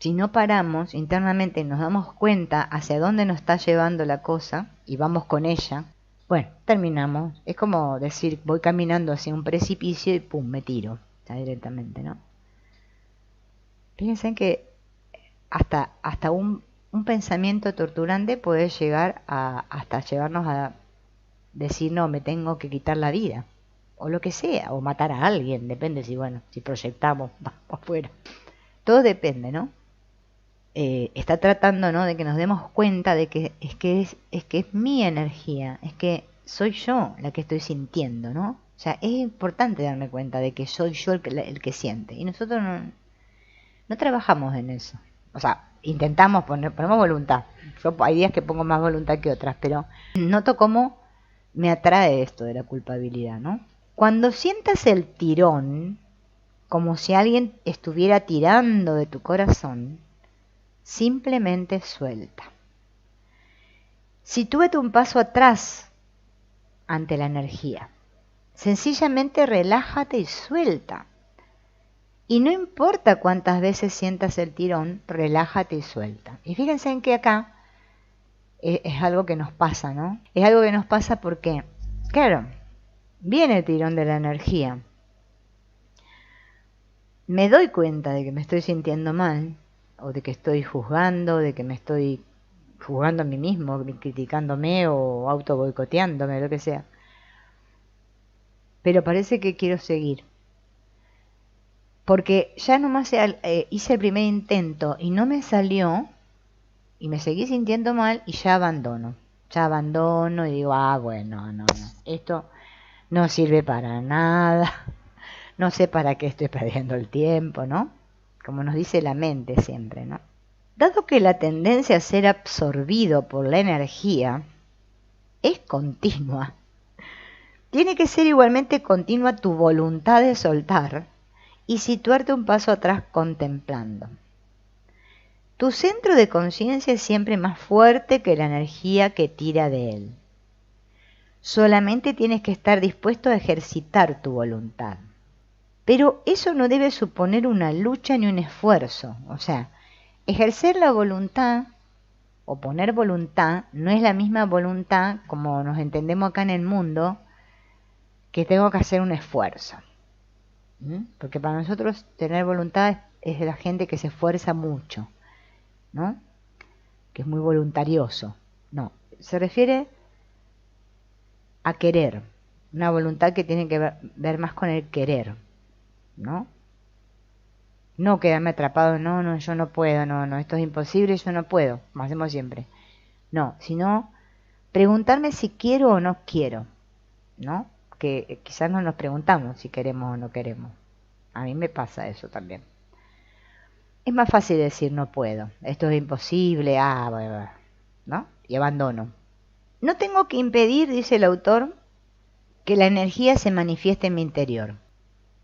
Si no paramos internamente y nos damos cuenta hacia dónde nos está llevando la cosa y vamos con ella, bueno, terminamos. Es como decir, voy caminando hacia un precipicio y pum, me tiro, ya directamente, ¿no? Fíjense que hasta un pensamiento torturante puede llegar hasta llevarnos a decir, no, me tengo que quitar la vida, o lo que sea, o matar a alguien, depende si proyectamos afuera. Todo depende, ¿no? Está tratando, ¿no?, de que nos demos cuenta de que es mi energía, es que soy yo la que estoy sintiendo, ¿no? O sea, es importante darme cuenta de que soy yo el que siente. Y nosotros no trabajamos en eso. O sea, intentamos ponemos voluntad. Yo hay días que pongo más voluntad que otras, pero noto cómo me atrae esto de la culpabilidad, ¿no? Cuando sientas el tirón, como si alguien estuviera tirando de tu corazón, simplemente suelta. Sitúate un paso atrás ante la energía. Sencillamente relájate y suelta. Y no importa cuántas veces sientas el tirón, relájate y suelta. Y fíjense en que acá es algo que nos pasa, ¿no? Es algo que nos pasa porque, claro, viene el tirón de la energía. Me doy cuenta de que me estoy sintiendo mal, o de que estoy juzgando, de que me estoy juzgando a mí mismo, criticándome o auto boicoteándome, lo que sea. Pero parece que quiero seguir. Porque ya nomás hice el primer intento y no me salió, y me seguí sintiendo mal y ya abandono. Ya abandono y digo, bueno, no, esto no sirve para nada, no sé para qué estoy perdiendo el tiempo, ¿no? Como nos dice la mente siempre, ¿no? Dado que la tendencia a ser absorbido por la energía es continua, tiene que ser igualmente continua tu voluntad de soltar y situarte un paso atrás contemplando. Tu centro de conciencia es siempre más fuerte que la energía que tira de él. Solamente tienes que estar dispuesto a ejercitar tu voluntad. Pero eso no debe suponer una lucha ni un esfuerzo. O sea, ejercer la voluntad o poner voluntad no es la misma voluntad como nos entendemos acá en el mundo, que tengo que hacer un esfuerzo. Porque para nosotros tener voluntad es de la gente que se esfuerza mucho, ¿no? Que es muy voluntarioso. No, se refiere a querer, una voluntad que tiene que ver más con el querer, ¿no? No quedarme atrapado, no, yo no puedo, no, esto es imposible, yo no puedo, como hacemos siempre. No, sino preguntarme si quiero o no quiero, ¿no? Que quizás no nos preguntamos si queremos o no queremos. A mí me pasa eso también. Es más fácil decir no puedo, esto es imposible, bueno, ¿no? Y abandono. No tengo que impedir, dice el autor, que la energía se manifieste en mi interior.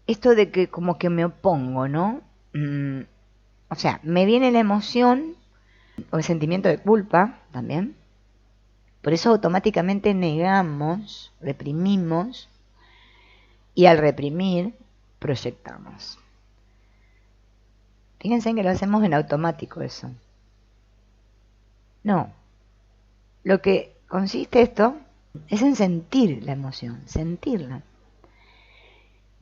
Esto de que como que me opongo, ¿no? O sea, me viene la emoción o el sentimiento de culpa también. Por eso automáticamente negamos, reprimimos y al reprimir proyectamos. Fíjense que lo hacemos en automático eso. No. Lo que consiste esto es en sentir la emoción, sentirla.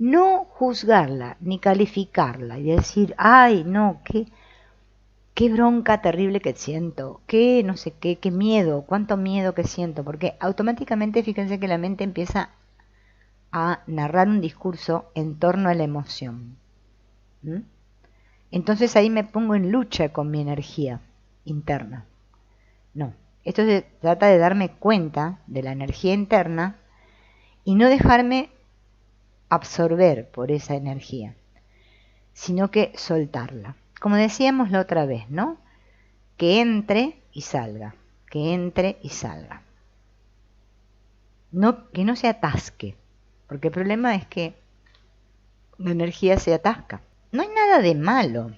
No juzgarla ni calificarla y decir, ay, no, qué bronca terrible que siento, qué no sé qué miedo, cuánto miedo que siento, porque automáticamente fíjense que la mente empieza a narrar un discurso en torno a la emoción. Entonces ahí me pongo en lucha con mi energía interna. No, esto se trata de darme cuenta de la energía interna y no dejarme absorber por esa energía, sino que soltarla. Como decíamos la otra vez, ¿no? Que entre y salga, que entre y salga. No, que no se atasque, porque el problema es que la energía se atasca. No hay nada de malo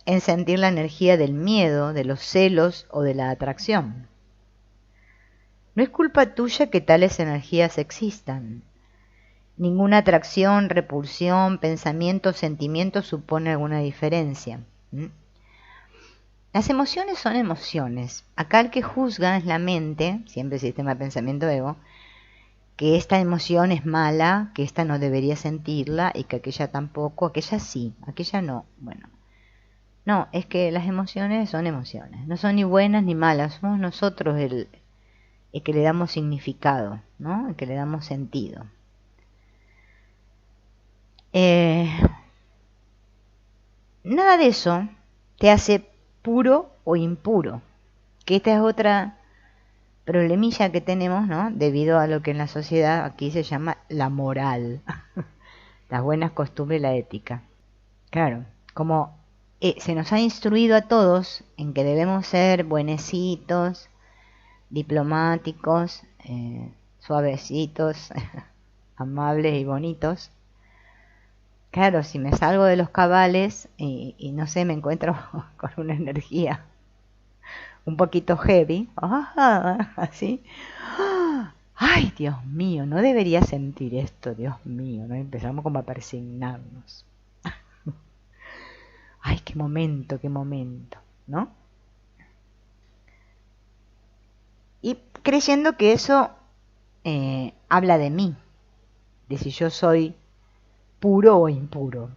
en sentir la energía del miedo, de los celos o de la atracción. No es culpa tuya que tales energías existan. Ninguna atracción, repulsión, pensamiento, sentimiento supone alguna diferencia. Las emociones son emociones. Acá el que juzga es la mente, siempre el sistema de pensamiento ego, que esta emoción es mala, que esta no debería sentirla y que aquella tampoco, aquella sí, aquella no. Bueno, no, es que las emociones son emociones, no son ni buenas ni malas, somos nosotros el que le damos significado, ¿no? El que le damos sentido. Nada de eso te hace puro o impuro, que esta es otra problemilla que tenemos, ¿no? Debido a lo que en la sociedad aquí se llama la moral, las buenas costumbres y la ética. Claro, como se nos ha instruido a todos en que debemos ser buenecitos, diplomáticos, suavecitos, amables y bonitos. Claro, si me salgo de los cabales y no sé, me encuentro con una energía un poquito heavy, así, ay, Dios mío, no debería sentir esto, Dios mío, ¿no? Empezamos como a persignarnos. Ay, qué momento, ¿no? Y creyendo que eso habla de mí, de si yo soy puro o impuro.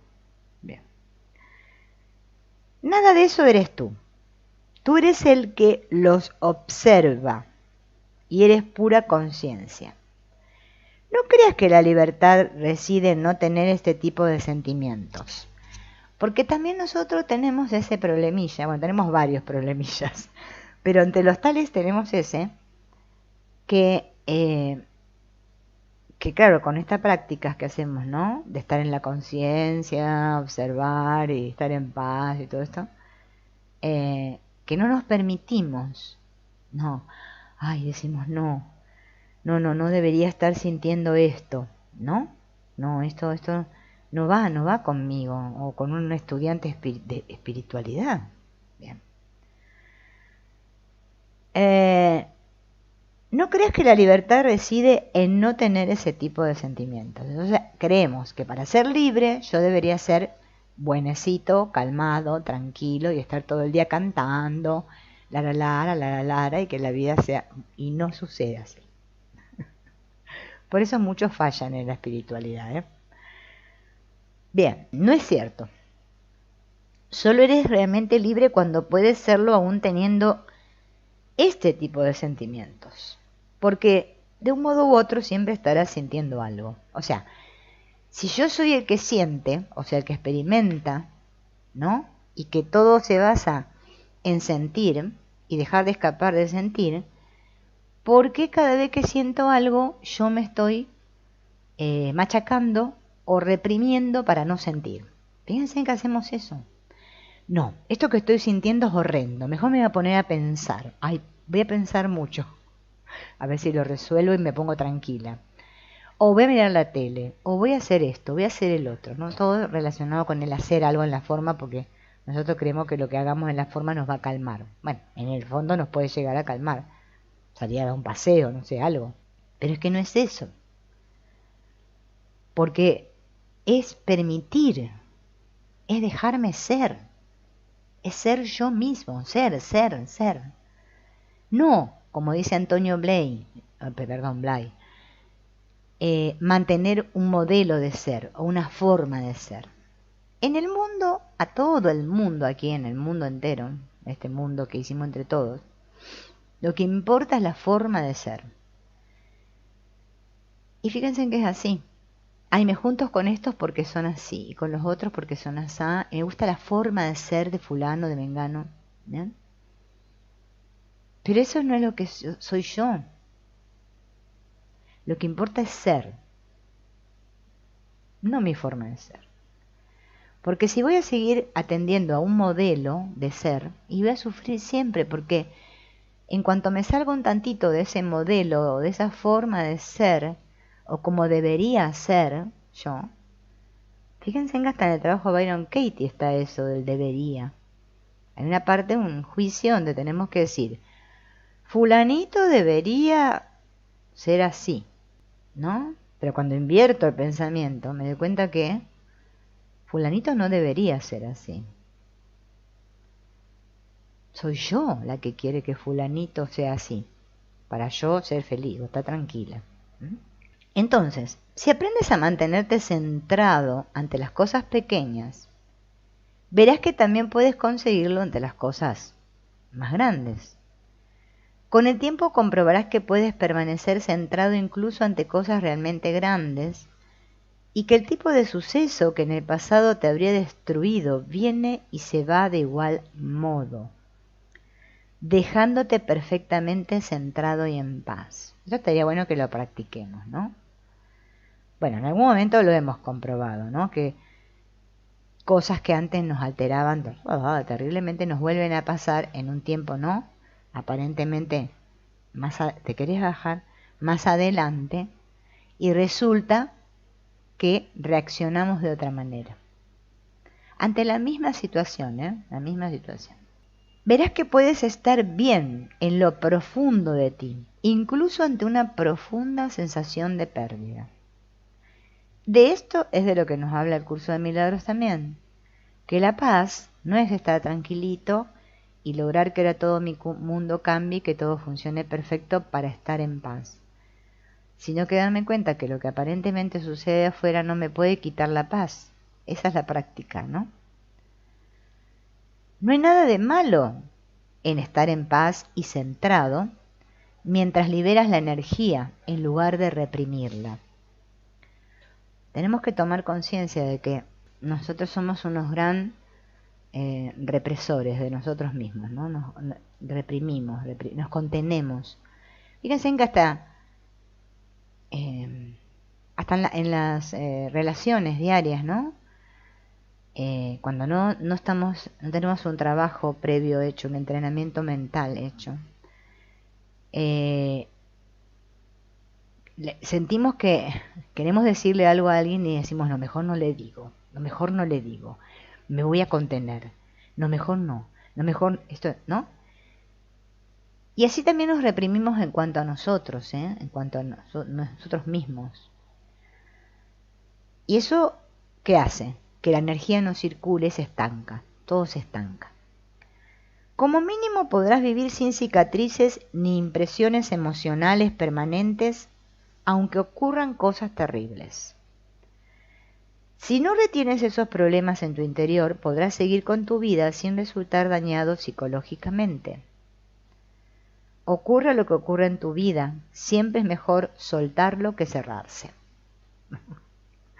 Bien. Nada de eso eres tú. Tú eres el que los observa y eres pura conciencia. No creas que la libertad reside en no tener este tipo de sentimientos. Porque también nosotros tenemos ese problemilla, bueno, tenemos varios problemillas, pero entre los tales tenemos ese, que claro, con estas prácticas que hacemos, ¿no? De estar en la conciencia, observar y estar en paz y todo esto, que no nos permitimos, no, ay, decimos no debería estar sintiendo esto, ¿no? No, esto no va conmigo, o con un estudiante de espiritualidad. Bien. No creas que la libertad reside en no tener ese tipo de sentimientos. Entonces, creemos que para ser libre yo debería ser buenecito, calmado, tranquilo y estar todo el día cantando, la, y que la vida sea... Y no sucede así. Por eso muchos fallan en la espiritualidad, ¿eh? Bien, no es cierto. Solo eres realmente libre cuando puedes serlo aún teniendo este tipo de sentimientos. Porque de un modo u otro siempre estarás sintiendo algo. O sea, si yo soy el que siente, o sea, el que experimenta, ¿no? Y que todo se basa en sentir y dejar de escapar de sentir, ¿por qué cada vez que siento algo yo me estoy machacando o reprimiendo para no sentir? Fíjense que hacemos eso. No, esto que estoy sintiendo es horrendo. Mejor me voy a poner a pensar. Ay, voy a pensar mucho. A ver si lo resuelvo y me pongo tranquila. O voy a mirar la tele. O voy a hacer esto, voy a hacer el otro. ¿No? Todo relacionado con el hacer algo en la forma, porque nosotros creemos que lo que hagamos en la forma nos va a calmar. Bueno, en el fondo nos puede llegar a calmar. Salir a dar un paseo, no sé, algo. Pero es que no es eso. Porque es permitir. Es dejarme ser. Es ser yo mismo. Ser. No, como dice Antonio Blay, mantener un modelo de ser o una forma de ser. En el mundo, a todo el mundo aquí, en el mundo entero, este mundo que hicimos entre todos, lo que importa es la forma de ser. Y fíjense que es así. Ay, me junto con estos porque son así, y con los otros porque son así. Me gusta la forma de ser de fulano, de mengano. ¿Bien? Pero eso no es lo que soy yo. Lo que importa es ser, no mi forma de ser. Porque si voy a seguir atendiendo a un modelo de ser, y voy a sufrir siempre, porque en cuanto me salga un tantito de ese modelo o de esa forma de ser, o como debería ser yo, fíjense que hasta en el trabajo de Byron Katie está eso del debería. Hay una parte, un juicio donde tenemos que decir, fulanito debería ser así, ¿no? Pero cuando invierto el pensamiento me doy cuenta que fulanito no debería ser así. Soy yo la que quiere que fulanito sea así, para yo ser feliz o estar tranquila. Entonces, si aprendes a mantenerte centrado ante las cosas pequeñas, verás que también puedes conseguirlo ante las cosas más grandes. Con el tiempo comprobarás que puedes permanecer centrado incluso ante cosas realmente grandes y que el tipo de suceso que en el pasado te habría destruido viene y se va de igual modo, dejándote perfectamente centrado y en paz. Eso estaría bueno que lo practiquemos, ¿no? Bueno, en algún momento lo hemos comprobado, ¿no? Que cosas que antes nos alteraban terriblemente nos vuelven a pasar en un tiempo, ¿no? Aparentemente, te querés bajar más adelante y resulta que reaccionamos de otra manera. Ante la misma situación, la misma situación. Verás que puedes estar bien en lo profundo de ti, incluso ante una profunda sensación de pérdida. De esto es de lo que nos habla el curso de milagros también, que la paz no es estar tranquilito y lograr que ahora todo mi mundo cambie y que todo funcione perfecto para estar en paz, sino que darme cuenta que lo que aparentemente sucede afuera no me puede quitar la paz. Esa es la práctica, ¿no? No hay nada de malo en estar en paz y centrado mientras liberas la energía en lugar de reprimirla. Tenemos que tomar conciencia de que nosotros somos unos gran represores de nosotros mismos, ¿no? Nos reprimimos, nos contenemos. Fíjense en que hasta en las relaciones diarias, ¿no? Cuando no tenemos un trabajo previo hecho, un entrenamiento mental hecho, sentimos que queremos decirle algo a alguien y decimos, no, mejor no le digo, me voy a contener, no, mejor esto, ¿no? Y así también nos reprimimos en cuanto a nosotros, en cuanto a nosotros mismos. ¿Y eso qué hace? Que la energía no circule, se estanca, todo se estanca. Como mínimo podrás vivir sin cicatrices ni impresiones emocionales permanentes, aunque ocurran cosas terribles. Si no retienes esos problemas en tu interior, podrás seguir con tu vida sin resultar dañado psicológicamente. Ocurra lo que ocurra en tu vida, siempre es mejor soltarlo que cerrarse.